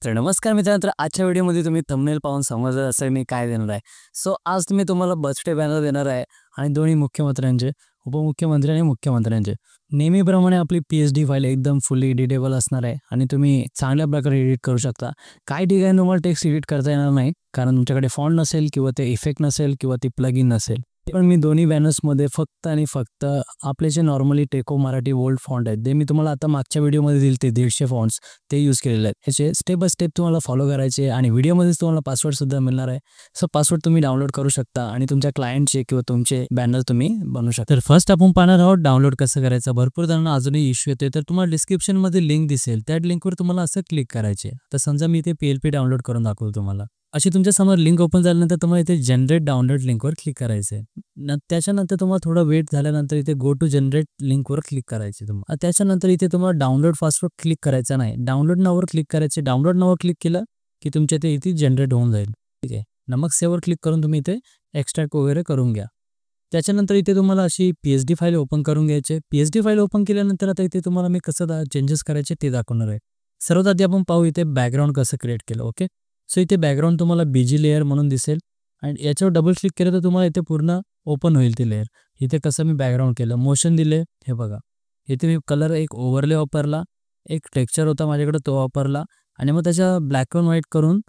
तर नमस्कार मित्रांनो, तर आजच्या व्हिडिओमध्ये तुम्ही थंबनेल पाहून समजलं असेल मी काय देणार आहे. सो आज मी तुम्हाला बर्थडे बॅनर देणार आहे आणि दोन्ही मुख्यमंत्र्यांचे, उपमुख्यमंत्री आणि मुख्यमंत्र्यांचे. नेहमीप्रमाणे आपली पी-एच-डी फाईल एकदम फुल्ली एडिटेबल असणार आहे आणि तुम्ही चांगल्या प्रकारे एडिट करू शकता. काही ठिकाणी तुम्हाला टेक्स्ट एडिट करता येणार नाही, कारण तुमच्याकडे फॉन्ट नसेल किंवा ते इफेक्ट नसेल किंवा ती प्लगइन नसेल. पण मी दोन्ही बॅनर्समध्ये फक्त आणि फक्त आपले जे नॉर्मली टेको मराठी बोल्ड फॉन्ट आहेत, ते मी तुम्हाला आता मागच्या व्हिडिओमध्ये दिले ते 150 फॉन्ट्स ते यूज केलेले आहेत. ह्याचे स्टेप बाय स्टेप तुम्हाला फॉलो करायचे आणि व्हिडिओमध्येच तुम्हाला पासवर्डसुद्धा मिळणार आहे. सो पासवर्ड तुम्ही डाउनलोड करू शकता आणि तुमच्या क्लायंटचे किंवा तुमचे बॅनर तुम्ही बनवू शकता. तर फर्स्ट आपण पाहणार आहोत डाउनलोड कसं करायचं. भरपूर जणांना अजूनही इश्यू येते, तर तुम्हाला डिस्क्रिप्शनमध्ये लिंक दिसेल, त्या लिंकवर तुम्हाला असं क्लिक करायचे. तर समजा मी इथे PLP डाउनलोड करून दाखवतो तुम्हाला. अशी तुमच्यासमोर लिंक ओपन झाल्यानंतर तुम्हाला इथे जनरेट डाउनलोड लिंकवर क्लिक करायचं आहे. त्याच्यानंतर तुम्हाला थोडं वेट झाल्यानंतर इथे गो टू जनरेट लिंकवर क्लिक करायचे तुम्हाला. त्याच्यानंतर इथे तुम्हाला डाउनलोड फास्टवर क्लिक करायचं नाही, डाउनलोड नावावर क्लिक करायचे. डाउनलोड नावावर क्लिक केलं की तुमच्या इथे जनरेट होऊन जाईल. ठीक आहे. मग सेव्हवर क्लिक करून तुम्ही इथे एक्स्ट्रॅक्ट वगैरे करून घ्या. त्याच्यानंतर इथे तुम्हाला अशी पी-एच-डी फाईल ओपन करून घ्यायची. पी-एच-डी फाईल ओपन केल्यानंतर आता इथे तुम्हाला मी कसं चेंजेस करायचे ते दाखवणार आहे. सर्वात आधी आपण पाहू इथे बॅकग्राऊंड कसं क्रिएट केलं. ओके. सो इथे बॅकग्राऊंड तुम्हाला बीजी लेअर म्हणून दिसेल आणि याच्यावर डबल क्लिक केलं तर तुम्हाला इथे पूर्ण ओपन होईल ती लेअर. इथे कसं मी बॅकग्राऊंड केलं, मोशन दिले, हे बघा. इथे मी कलर एक ओव्हरले वापरला, एक टेक्स्चर होता माझ्याकडे तो वापरला आणि मग त्याच्या ब्लॅक अँड व्हाईट करून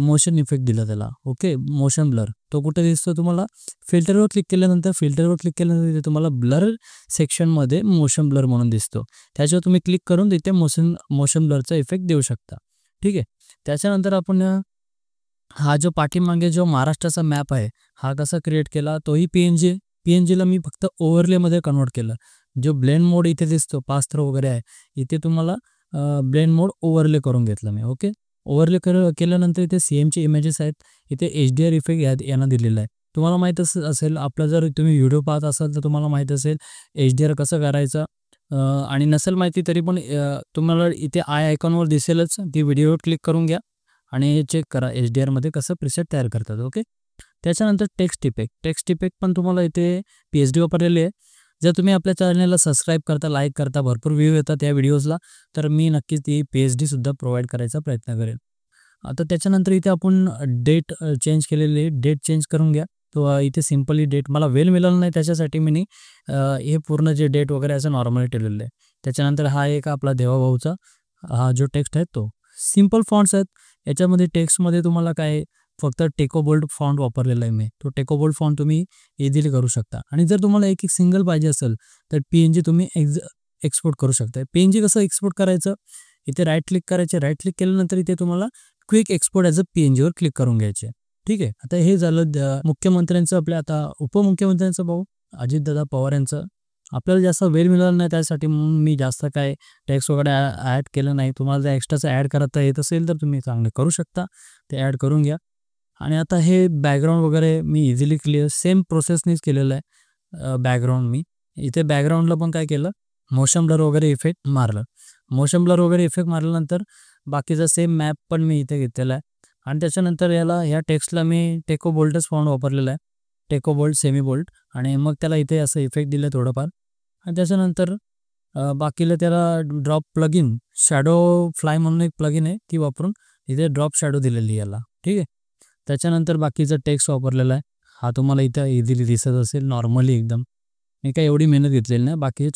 मोशन इफेक्ट दिला त्याला. ओके. मोशन ब्लर तो कुठे दिसतो तुम्हाला, फिल्टरवर क्लिक केल्यानंतर इथे तुम्हाला ब्लर सेक्शनमध्ये मोशन ब्लर म्हणून दिसतो. त्याच्यावर तुम्ही क्लिक करून तिथे मोशन ब्लरचा इफेक्ट देऊ शकता. ठीक आहे. त्याच्यानंतर आपण हा जो पाठीमागे जो महाराष्ट्राचा मॅप आहे हा कसा क्रिएट केला, तोही पी-एन-जीला मी फक्त ओव्हरलेमध्ये कन्वर्ट केलं. जो ब्लेंड मोड इथे दिसतो, पास थ्रो वगैरे आहे, इथे तुम्हाला ब्लेंड मोड ओव्हरले करून घेतलं मी. ओके. ओव्हरले केल्यानंतर इथे CMचे इमेजेस आहेत, इथे HDR इफेक्ट यांना दिलेला आहे. तुम्हाला माहीत असेल, आपला जर तुम्ही व्हिडिओ पाहत असाल तर तुम्हाला माहीत असेल HDR कसं करायचं. आणि नसेल माहिती तरी पण तुम्हाला इथे आय आयकॉनवर दिसेलच, ती व्हिडिओवर क्लिक करून घ्या आणि चेक करा HDRमध्ये कसं प्रिसेट तयार करतात. ओके. त्याच्यानंतर टेक्स्ट इफेक्ट पण तुम्हाला इथे पी-एच-डी वापरलेली आहे. जर तुम्ही आपल्या चॅनलला सबस्क्राईब करता, लाईक करता, भरपूर व्ह्यू येतात या व्हिडिओजला, तर मी नक्कीच ती पी-एच-डीसुद्धा प्रोव्हाइड करायचा प्रयत्न करेन. आता त्याच्यानंतर इथे आपण डेट चेंज केलेली आहे, डेट चेंज करून घ्या. तो इथे सिम्पली डेट मला वेळ मिळाला नाही, त्याच्यासाठी मी हे पूर्ण जे डेट वगैरे असं नॉर्मली ठेवलेलं आहे. त्याच्यानंतर हा एक आपला देवाभाऊचा हा जो टेक्स्ट आहे तो सिम्पल फॉन्ट्स आहेत. याच्यामध्ये टेक्स्टमध्ये तुम्हाला काय फक्त टेको बोल्ड फॉन्ट वापरलेला आहे मी. तो टेको बोल्ड फॉन्ट तुम्ही इझिली करू शकता. आणि जर तुम्हाला एक सिंगल पाहिजे असेल तर PNG तुम्ही एक्सपोर्ट करू शकता. PNG कसं एक्सपोर्ट करायचं, इथे राईट क्लिक करायचे. राईट क्लिक केल्यानंतर इथे तुम्हाला क्विक एक्सपोर्ट ॲज अ PNGवर क्लिक करून घ्यायचे. ठीक आहे. आता हे झालं मुख्यमंत्र्यांचं. आपल्या आता उपमुख्यमंत्र्यांचं पाहू, अजितदादा पवार यांचं. आपल्याला जास्त वेळ मिळाला नाही, त्यासाठी मी जास्त काय टेक्स्ट वगैरे ॲड केलं नाही. तुम्हाला जर एक्स्ट्राचं ॲड करता येत असेल तर तुम्ही चांगले करू शकता, ते ॲड करून घ्या. आणि आता हे बॅकग्राऊंड वगैरे मी इझिली क्लिअर सेम प्रोसेसनीच केलेलं आहे. बॅकग्राऊंड मी इथे बॅकग्राऊंडला पण काय केलं, मोशन ब्लर वगैरे इफेक्ट मारल्यानंतर बाकीचा सेम मॅप पण मी इथे घेतलेला आहे. आणि त्याच्यानंतर ह्या टेक्स्टला मी टेको बोल्डच फॉन्ट वापरलेला आहे, टेको बोल्ड, सेमी बोल्ड. आणि मग त्याला इथे असं इफेक्ट दिलं थोडंफार. आणि त्याच्यानंतर बाकीला त्याला ड्रॉप प्लगइन, शॅडो फ्लाय म्हणून एक प्लगइन आहे, ती वापरून इथे ड्रॉप शॅडो दिलेली याला. ठीक आहे. त्याच्यानंतर बाकीचा टेक्स्ट वापरलेला आहे, हा तुम्हाला इथं इझिली दिसत असेल. नॉर्मली एकदम मी काय एवढी मेहनत घेतलेली नाही, बाकीचे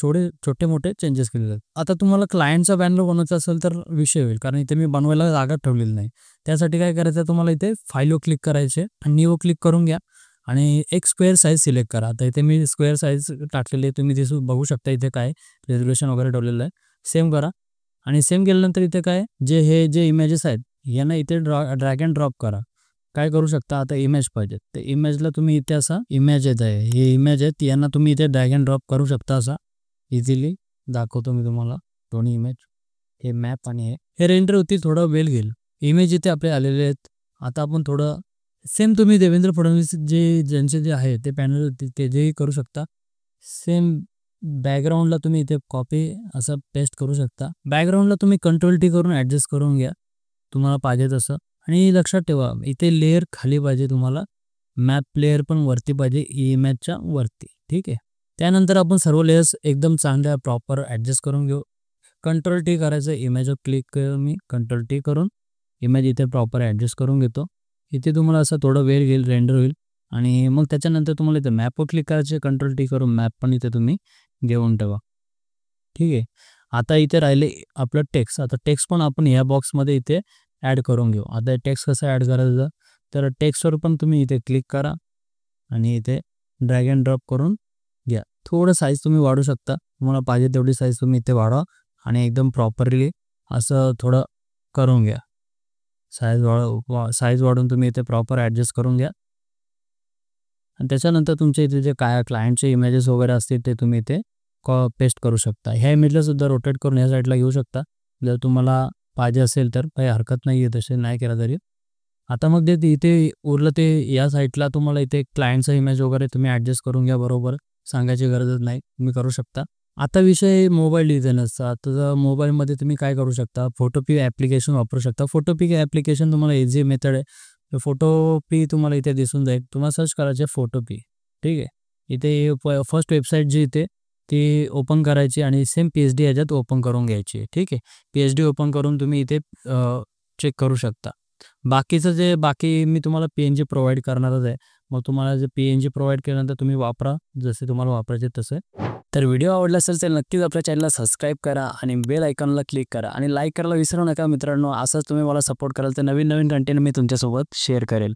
छोटे मोठे चेंजेस केलेले आहेत. आता तुम्हाला क्लायंटचा बॅनर बनवायचा असेल तर विषय होईल, कारण इथे मी बनवायला जागा ठेवलेली नाही. त्यासाठी काय करायचं, तुम्हाला इथे फाईलवर क्लिक करायचे आणि न्यूवर क्लिक करून घ्या आणि एक स्क्वेअर साईज सिलेक्ट करा. आता इथे मी स्क्वेअर साईज टाकलेली आहे, तुम्ही ते बघू शकता. इथे काय रेझोल्युशन वगैरे ठेवलेलं आहे. सेम करा. आणि सेम केल्यानंतर इथे काय जे इमेजेस आहेत यांना इथे ड्रॅग अँड ड्रॉप करा. काय करू शकता, आता इमेज पाहिजे तर इमेजला तुम्ही इथे असा इमेज येत आहे, हे इमेज आहेत, यांना तुम्ही इथे ड्रॅग अँड ड्रॉप करू शकता. असा इझिली दाखवतो मी तुम्हाला दोन्ही इमेज, हे मॅप आणि हे रेंडर होती, थोडा वेळ घेईल. इमेज इथे आपले आलेले आहेत. आता आपण थोडं सेम तुम्ही देवेंद्र फडणवीस ज्यांचे जे आहे ते पॅनल ते जेही करू शकता. सेम बॅकग्राऊंडला तुम्ही इथे कॉपी असं पेस्ट करू शकता. बॅकग्राऊंडला तुम्ही Ctrl+T करून ॲडजस्ट करून घ्या तुम्हाला पाहिजे तसं. आणि लक्षात ठेवा इथे लेअर खाली पाहिजे तुम्हाला, मॅप लेअर पण वरती पाहिजे, इमेजच्या वरती. ठीक आहे. त्यानंतर आपण सर्व लेयर्स एकदम चांगल्या प्रॉपर ॲडजस्ट करून घेऊ. Ctrl+T करायचं, इमेजवर क्लिक करून मी Ctrl+T करून इमेज इथे प्रॉपर ॲडजस्ट करून घेतो. इथे तुम्हाला असं थोडं वेळ घेईल, रेंडर होईल आणि मग त्याच्यानंतर तुम्हाला इथे मॅपवर क्लिक करायचे, कंट्रोल टी करून मॅप पण इथे तुम्ही घेऊन ठेवा. ठीक आहे. आता इथे राहिले आपलं टेक्स्ट. आता टेक्स्ट पण आपण ह्या बॉक्समध्ये इथे ॲड करून घेऊ. आता टेक्स्ट कसं ॲड करायचं, तर टेक्स्टवर पण तुम्ही इथे क्लिक करा आणि इथे ड्रॅग अँड ड्रॉप करून घ्या. थोडं साईज तुम्ही वाढवू शकता, तुम्हाला पाहिजे तेवढी साईज तुम्ही इथे वाढवा आणि एकदम प्रॉपरली असं थोडं करून घ्या. साईज वाढवून तुम्ही इथे प्रॉपर ॲडजस्ट करून घ्या आणि त्याच्यानंतर तुमच्या इथे जे काय क्लायंटचे इमेजेस वगैरे असतील ते तुम्ही इथे पेस्ट करू शकता. ह्या इमेजला सुद्धा रोटेट करून ह्या साईडला घेऊ शकता जर तुम्हाला पाहिजे असेल तर. काही हरकत नाही आहे तसे नाही केला तरी. आता मग ते इथे उरलं ते या साईडला तुम्हाला इथे क्लायंटचा इमेज वगैरे तुम्ही ॲडजस्ट करून घ्या बरोबर, सांगायची गरजच नाही, तुम्ही करू शकता. आता विषय मोबाईल डिझायनर्सचा. तर मोबाईलमध्ये तुम्ही काय करू शकता, फोटोपी ॲप्लिकेशन वापरू शकता. फोटोपी ॲप्लिकेशन तुम्हाला इझी मेथड आहे. फोटोपी तुम्हाला इथे दिसून जाईल. तुम्हाला सर्च करायचे फोटोपी. ठीक आहे. इथे फर्स्ट वेबसाईट जी इथे ती ओपन करायची आणि सेम PSD ह्याच्यात ओपन करून घ्यायची. ठीक आहे. PSD ओपन करून तुम्ही इथे चेक करू शकता. बाकीचं जे बाकी मी तुम्हाला PNG प्रोव्हाइड करणारच आहे. मग तुम्हाला जे PNG प्रोव्हाइड केल्यानंतर तुम्ही वापरा जसे तुम्हाला वापरायचे तसे. तर व्हिडिओ आवडला असेल तर नक्कीच आपल्या चॅनलला सबस्क्राईब करा आणि बेल आयकॉनला क्लिक करा आणि लाईक करायला विसरू नका मित्रांनो. असंच तुम्ही मला सपोर्ट कराल तर नवीन कंटेंट मी तुमच्यासोबत शेअर करेल.